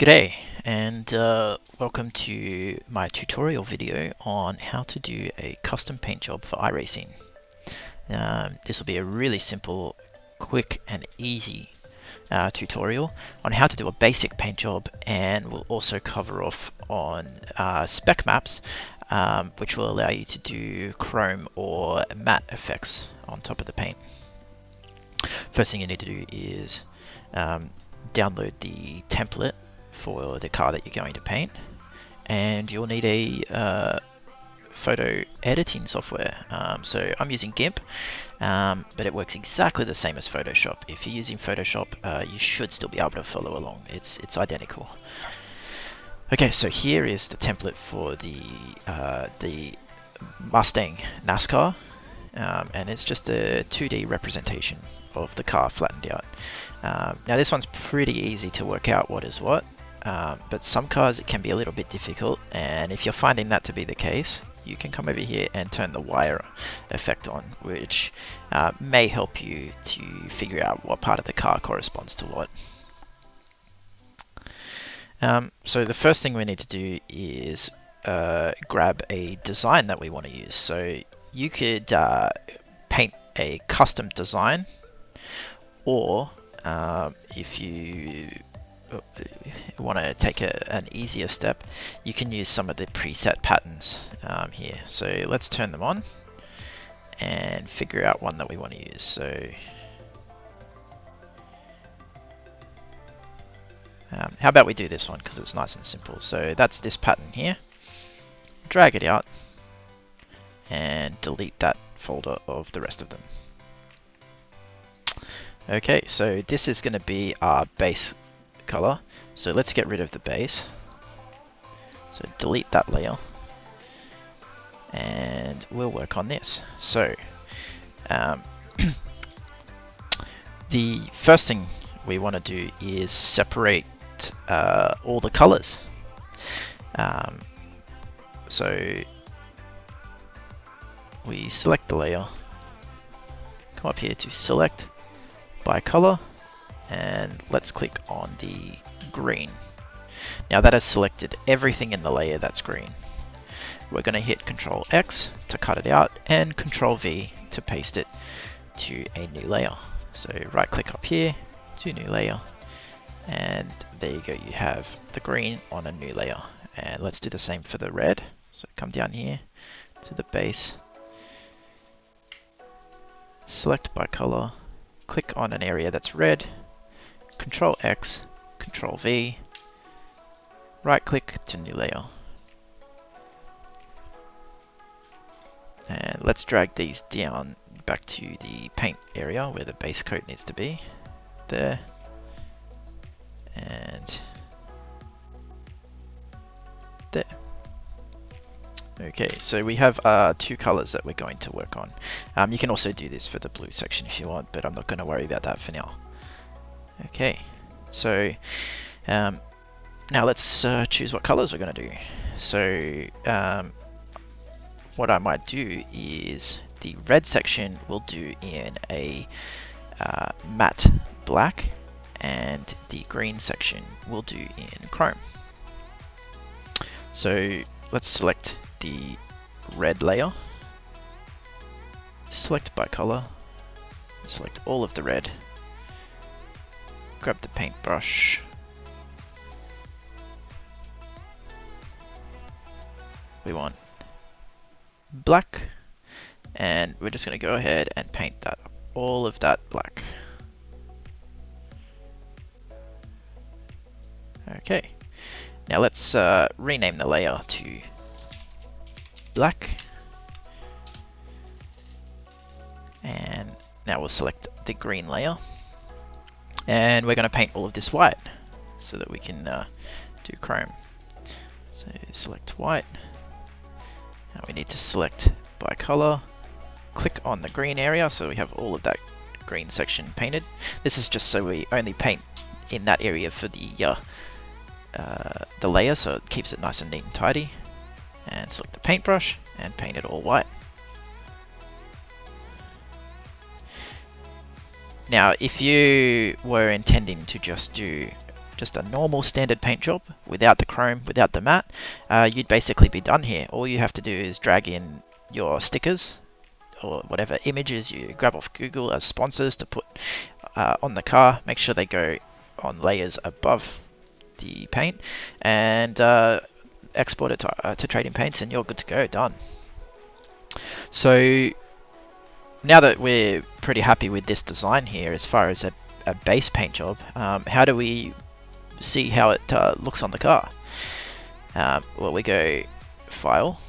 G'day and welcome to my tutorial video on how to do a custom paint job for iRacing. This will be a really simple, quick and easy tutorial on how to do a basic paint job, and we'll also cover off on spec maps, which will allow you to do chrome or matte effects on top of the paint. First thing you need to do is download the template for the car that you're going to paint, and you'll need a photo editing software. So I'm using GIMP, but it works exactly the same as Photoshop. If you're using Photoshop, you should still be able to follow along. It's identical. Okay, so here is the template for the Mustang NASCAR, and it's just a 2D representation of the car flattened out. Now this one's pretty easy to work out what is what, but some cars it can be a little bit difficult, and if you're finding that to be the case, you can come over here and turn the wire effect on, which may help you to figure out what part of the car corresponds to what. So the first thing we need to do is grab a design that we want to use. So you could paint a custom design, or if you want to take an easier step, you can use some of the preset patterns here. So let's turn them on and figure out one that we want to use. So how about we do this one because it's nice and simple. So that's this pattern here. Drag it out and delete that folder of the rest of them. Okay, so this is going to be our base color. So let's get rid of the base. So delete that layer, and we'll work on this. So the first thing we want to do is separate all the colors. So we select the layer, come up here to select by color, and let's click on the green. Now that has selected everything in the layer that's green. We're going to hit Control X to cut it out and Control V to paste it to a new layer. So right click up here to new layer, and there you go, you have the green on a new layer. And let's do the same for the red. So come down here to the base, select by color, click on an area that's red, Control X, Control V, right click to new layer. And let's drag these down back to the paint area where the base coat needs to be. There. And there. Okay, so we have two colors that we're going to work on. You can also do this for the blue section if you want, but I'm not going to worry about that for now. Okay, so now let's choose what colors we're going to do. So what I might do is the red section we'll do in a matte black, and the green section we'll do in chrome. So let's select the red layer, select by color, select all of the red, grab the paintbrush, we want black, and we're just going to go ahead and paint that, all of that black. Okay, now let's rename the layer to black, and now we'll select the green layer, and we're going to paint all of this white so that we can do chrome. So select white. Now we need to select by color, click on the green area so we have all of that green section painted. This is just so we only paint in that area for the layer, so it keeps it nice and neat and tidy. And select the paintbrush and paint it all white. Now if you were intending to just do just a normal standard paint job without the chrome, without the matte, you'd basically be done here. All you have to do is drag in your stickers or whatever images you grab off Google as sponsors to put on the car. Make sure they go on layers above the paint, and export it to Trading Paints, and you're good to go, done. So now that we're pretty happy with this design here as far as a base paint job, how do we see how it looks on the car? Well, we go File,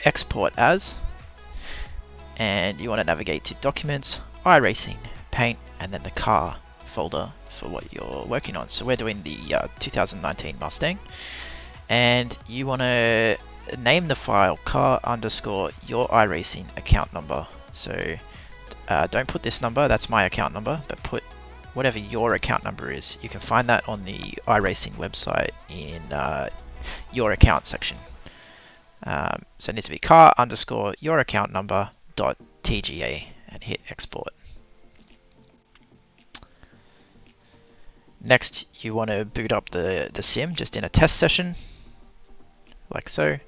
Export As, and you want to navigate to Documents, iRacing, Paint, and then the Car folder for what you're working on. So we're doing the 2019 Mustang, and you want to name the file car underscore your iRacing account number. So don't put this number, that's my account number, but put whatever your account number is. You can find that on the iRacing website in your account section. So it needs to be car underscore your account number dot TGA, and hit export. Next, you want to boot up the sim just in a test session, like so,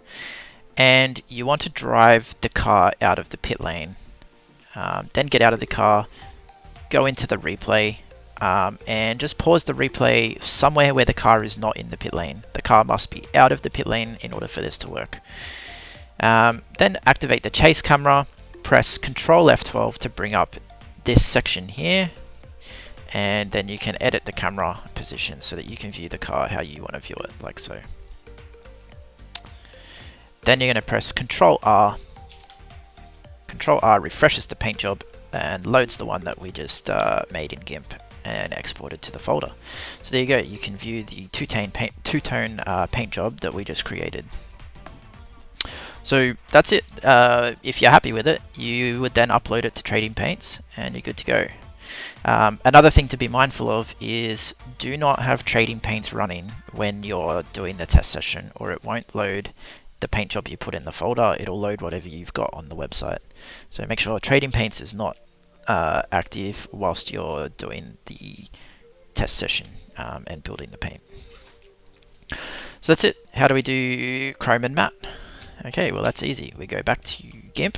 and you want to drive the car out of the pit lane. Then get out of the car, go into the replay, and just pause the replay somewhere where the car is not in the pit lane. The car must be out of the pit lane in order for this to work. Then activate the chase camera, press Ctrl F12 to bring up this section here, and then you can edit the camera position so that you can view the car how you want to view it, like so. Then you're going to press Ctrl R. Ctrl R refreshes the paint job and loads the one that we just made in GIMP and exported to the folder. So there you go, you can view the two-tone paint job that we just created. So that's it. If you're happy with it, you would then upload it to Trading Paints and you're good to go. Another thing to be mindful of is do not have Trading Paints running when you're doing the test session, or it won't load the paint job you put in the folder. It'll load whatever you've got on the website. So make sure Trading Paints is not active whilst you're doing the test session and building the paint. So that's it. How do we do chrome and matte? Okay, well that's easy. We go back to GIMP,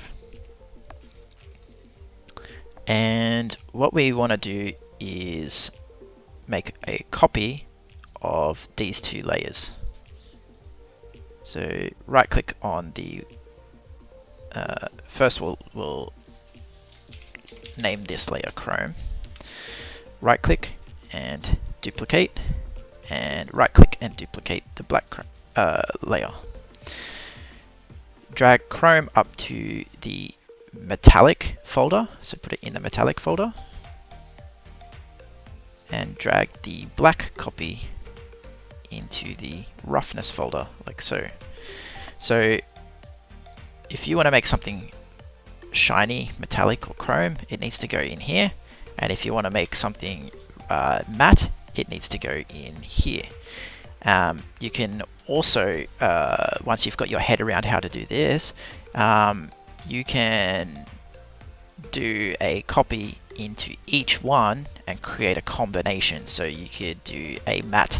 and what we want to do is make a copy of these two layers. So right click on the first we'll name this layer Chrome. Right click and duplicate, and right click and duplicate the black layer. Drag Chrome up to the metallic folder, so put it in the metallic folder, and drag the black copy into the roughness folder, like so. So if you want to make something shiny, metallic, or chrome, it needs to go in here, and if you want to make something matte, it needs to go in here. You can also, once you've got your head around how to do this, you can do a copy into each one and create a combination. So you could do a matte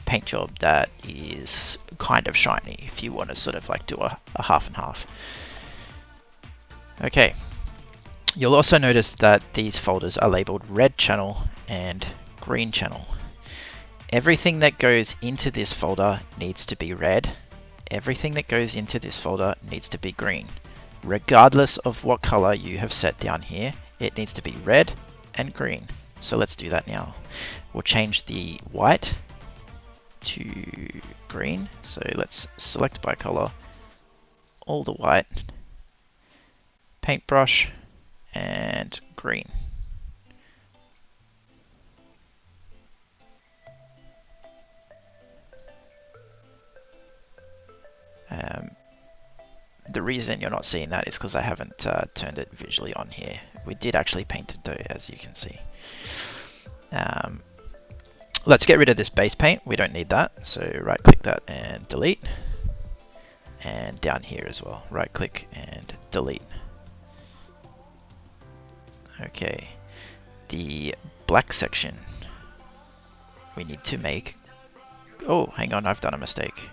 paint job that is kind of shiny if you want to sort of like do a half and half. Okay, you'll also notice that these folders are labeled red channel and green channel. Everything that goes into this folder needs to be red. Everything that goes into this folder needs to be green. Regardless of what color you have set down here, it needs to be red and green. So let's do that now. We'll change the white to green. So let's select by color, all the white, paintbrush, and green. The reason you're not seeing that is because I haven't turned it visually on here. We did actually paint it though, as you can see. Let's get rid of this base paint. We don't need that. So right click that and delete. And down here as well, right click and delete. Okay, the black section, we need to make... Oh, hang on, I've done a mistake.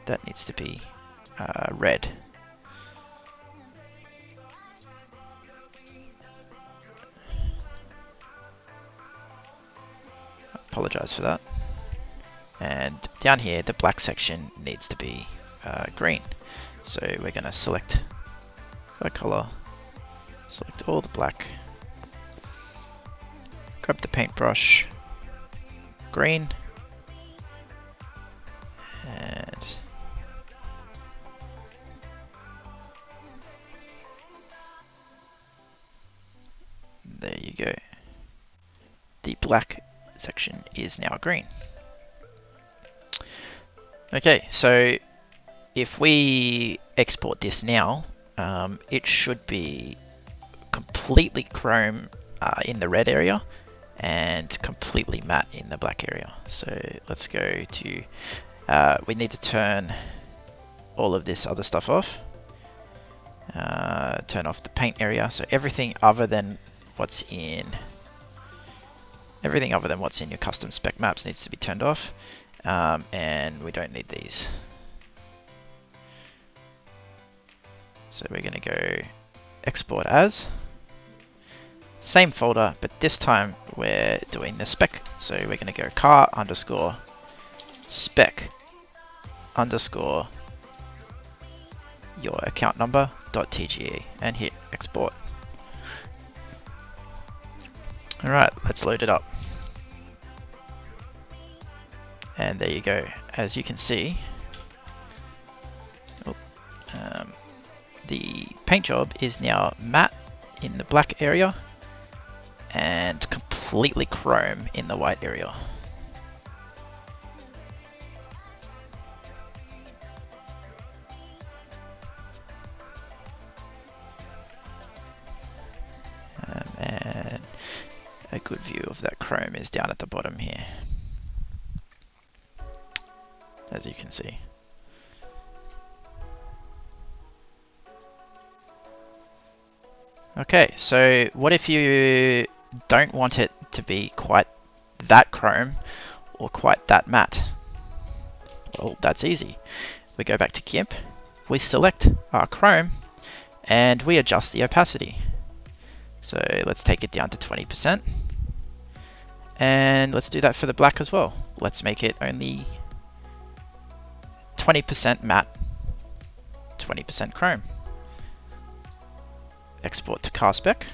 That needs to be red. Apologize for that. And down here, the black section needs to be green. So we're going to select a color, select all the black, grab the paintbrush, green, and there you go. The black section is now green. Okay, so if we export this now, it should be completely chrome in the red area and completely matte in the black area. So let's go to, we need to turn all of this other stuff off. Turn off the paint area, so everything other than what's in your custom spec maps needs to be turned off, and we don't need these. So we're going to go export as, same folder, but this time we're doing the spec. So we're going to go car underscore spec underscore your account number .tge and hit export. Alright, let's load it up. And there you go. As you can see, the paint job is now matte in the black area and completely chrome in the white area. And a good view of that chrome is down at the bottom here, as you can see. Okay, so what if you don't want it to be quite that chrome or quite that matte? Well, that's easy. We go back to GIMP, we select our chrome, and we adjust the opacity. So let's take it down to 20%. And let's do that for the black as well. Let's make it only 20% matte, 20% chrome. Export to car spec.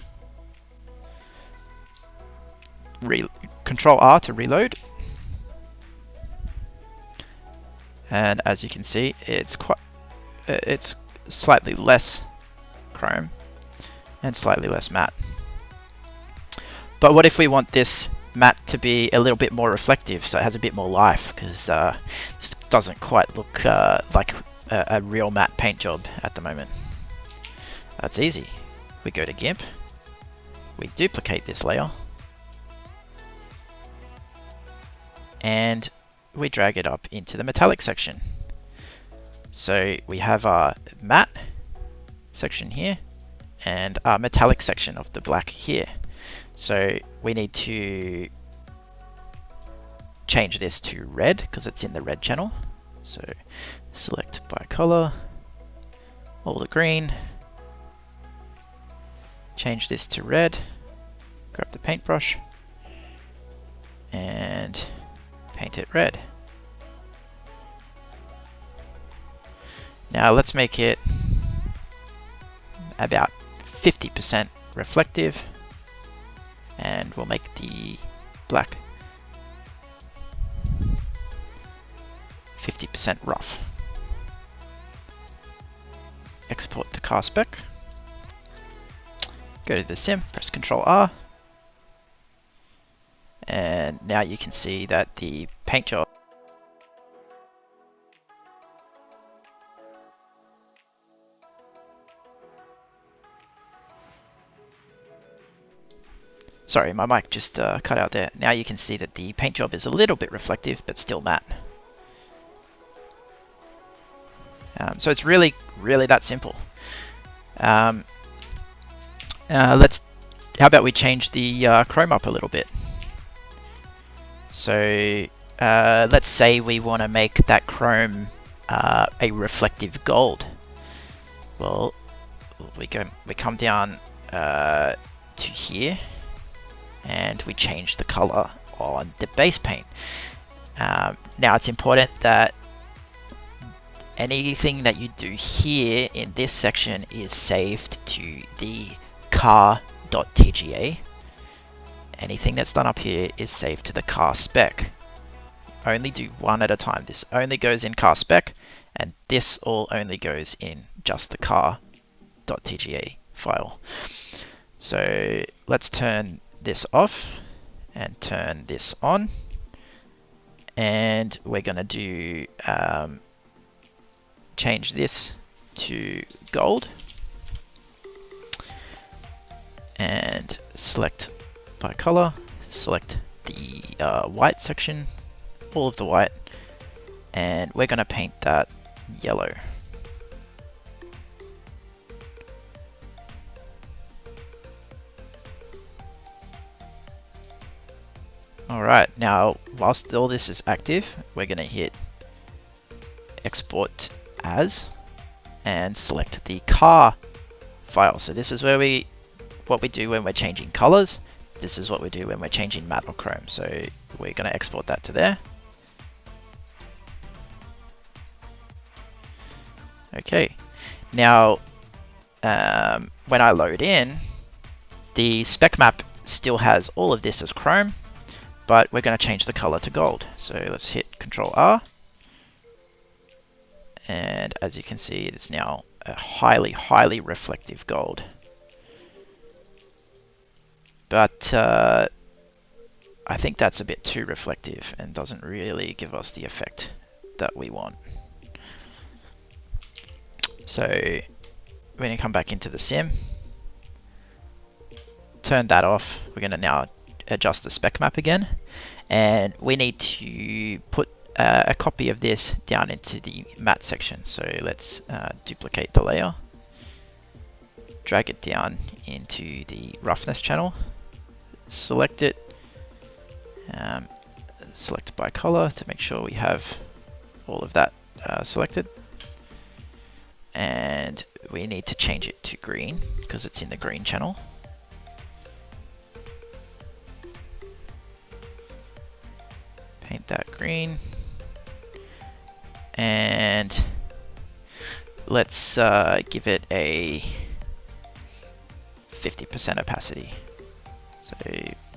Control R to reload. And as you can see, it's slightly less chrome and slightly less matte. But what if we want this matte to be a little bit more reflective, so it has a bit more life, because this doesn't quite look like a real matte paint job at the moment? That's easy. We go to GIMP, we duplicate this layer, and we drag it up into the metallic section. So we have our matte section here and our metallic section of the black here. So we need to change this to red because it's in the red channel. So select by color, all the green, change this to red, grab the paintbrush and paint it red. Now let's make it about 50% reflective, and we'll make the black 50% rough. Export to car spec. Go to the sim, press Ctrl R, and now you can see that the paint job sorry, my mic just cut out there. Now you can see that the paint job is a little bit reflective but still matte. So it's really that simple. Let's how about we change the chrome up a little bit? So let's say we want to make that chrome a reflective gold. Well, we come down to here, and we change the color on the base paint. Now it's important that anything that you do here in this section is saved to the car.tga. Anything that's done up here is saved to the car spec. Only do one at a time. This only goes in car spec, and this all only goes in just the car.tga file. So let's turn this off and turn this on, and we're going to do change this to gold, and select by color, select the white section, all of the white, and we're going to paint that yellow. Alright, now whilst all this is active, we're going to hit export as and select the car file. So this is where what we do when we're changing colors. This is what we do when we're changing matte or chrome. So we're going to export that to there. Okay, now when I load in, the spec map still has all of this as chrome, but we're going to change the color to gold. So let's hit Control R, and as you can see, it is now a highly reflective gold. But I think that's a bit too reflective and doesn't really give us the effect that we want. So we're going to come back into the sim, turn that off. We're going to now adjust the spec map again, and we need to put a copy of this down into the matte section. So let's duplicate the layer, drag it down into the roughness channel, select it, select by color to make sure we have all of that selected, and we need to change it to green because it's in the green channel. Paint that green, and let's give it a 50% opacity. So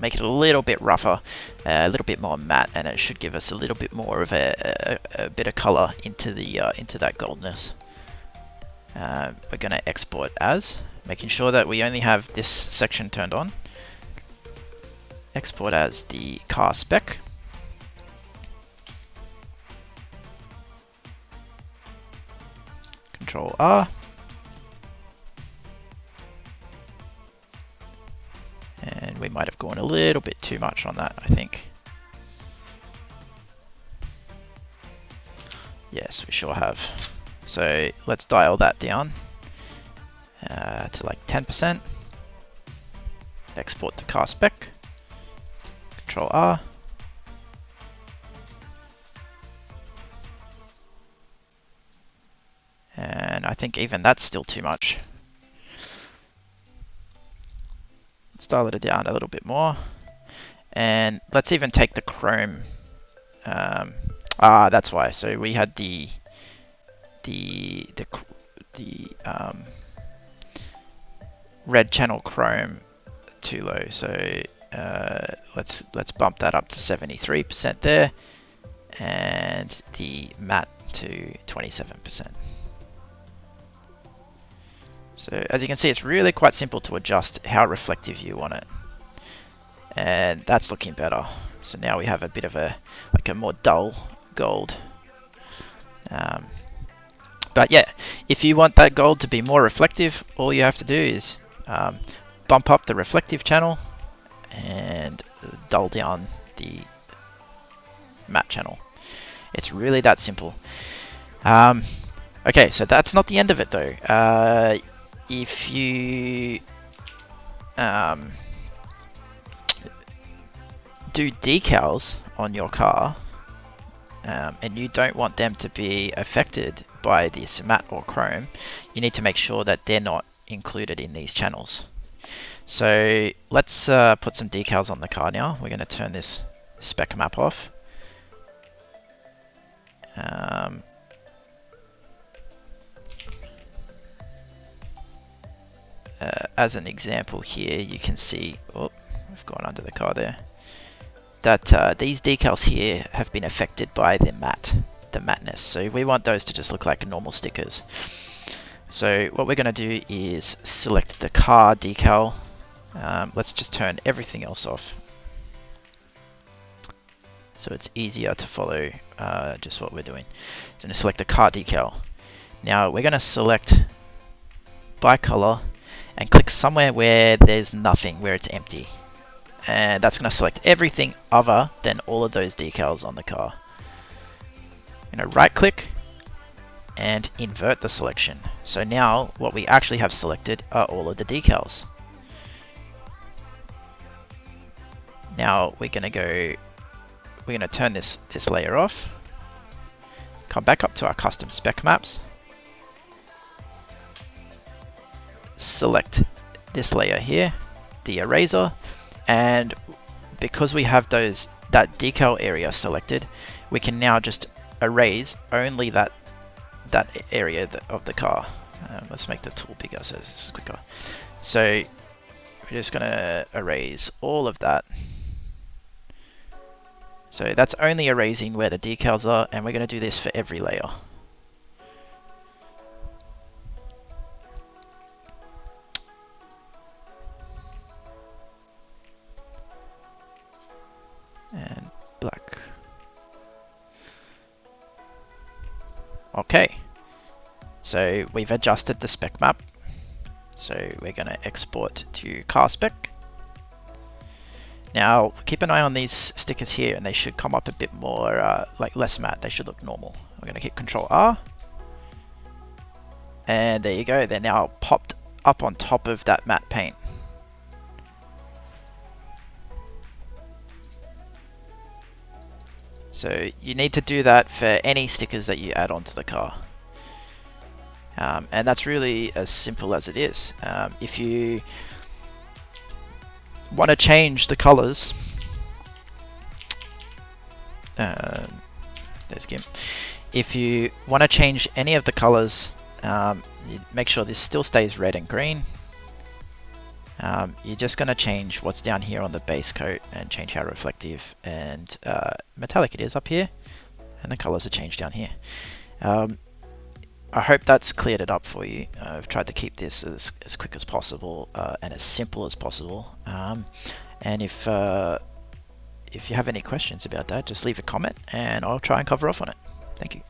make it a little bit rougher, a little bit more matte, and it should give us a little bit more of a bit of color into that goldness. We're going to export as, making sure that we only have this section turned on. Export as the car spec. Control R. And we might have gone a little bit too much on that, I think. Yes, we sure have. So let's dial that down to like 10%. Export to car spec. Control R. And I think even that's still too much. Let's dial it down a little bit more. And let's even take the chrome. That's why. So we had the red channel chrome too low. So let's bump that up to 73% there, and the matte to 27%. So as you can see, it's really quite simple to adjust how reflective you want it. And that's looking better. So now we have a bit of a more dull gold. But yeah, if you want that gold to be more reflective, all you have to do is bump up the reflective channel and dull down the matte channel. It's really that simple. Okay, so that's not the end of it though. If you do decals on your car, and you don't want them to be affected by this matte or chrome, you need to make sure that they're not included in these channels. So let's put some decals on the car now. We're going to turn this spec map off. As an example here, you can see, oh, I've gone under the car there, that these decals here have been affected by the matteness. So we want those to just look like normal stickers. So what we're going to do is select the car decal. Let's just turn everything else off, so it's easier to follow just what we're doing. So I'm going to select the car decal. Now we're going to select by color and click somewhere where there's nothing, where it's empty. And that's going to select everything other than all of those decals on the car. I'm going to right click and invert the selection. So now what we actually have selected are all of the decals. Now we're going to turn this layer off, come back up to our custom spec maps, select this layer here, the eraser, and because we have that decal area selected, we can now just erase only that area of the car. Let's make the tool bigger so it's quicker. So we're just going to erase all of that. So that's only erasing where the decals are, and we're going to do this for every layer. And black. Okay, so we've adjusted the spec map. So we're going to export to car spec. Now keep an eye on these stickers here, and they should come up a bit more like less matte. They should look normal. We're going to hit Control R, and there you go. They're now popped up on top of that matte paint. So you need to do that for any stickers that you add onto the car. And that's really as simple as it is. If you want to change the colors, there's GIMP. If you want to change any of the colors, you make sure this still stays red and green. You're just going to change what's down here on the base coat and change how reflective and metallic it is up here, and the colors are changed down here. I hope that's cleared it up for you. I've tried to keep this as quick as possible and as simple as possible. And if you have any questions about that, just leave a comment and I'll try and cover off on it. Thank you.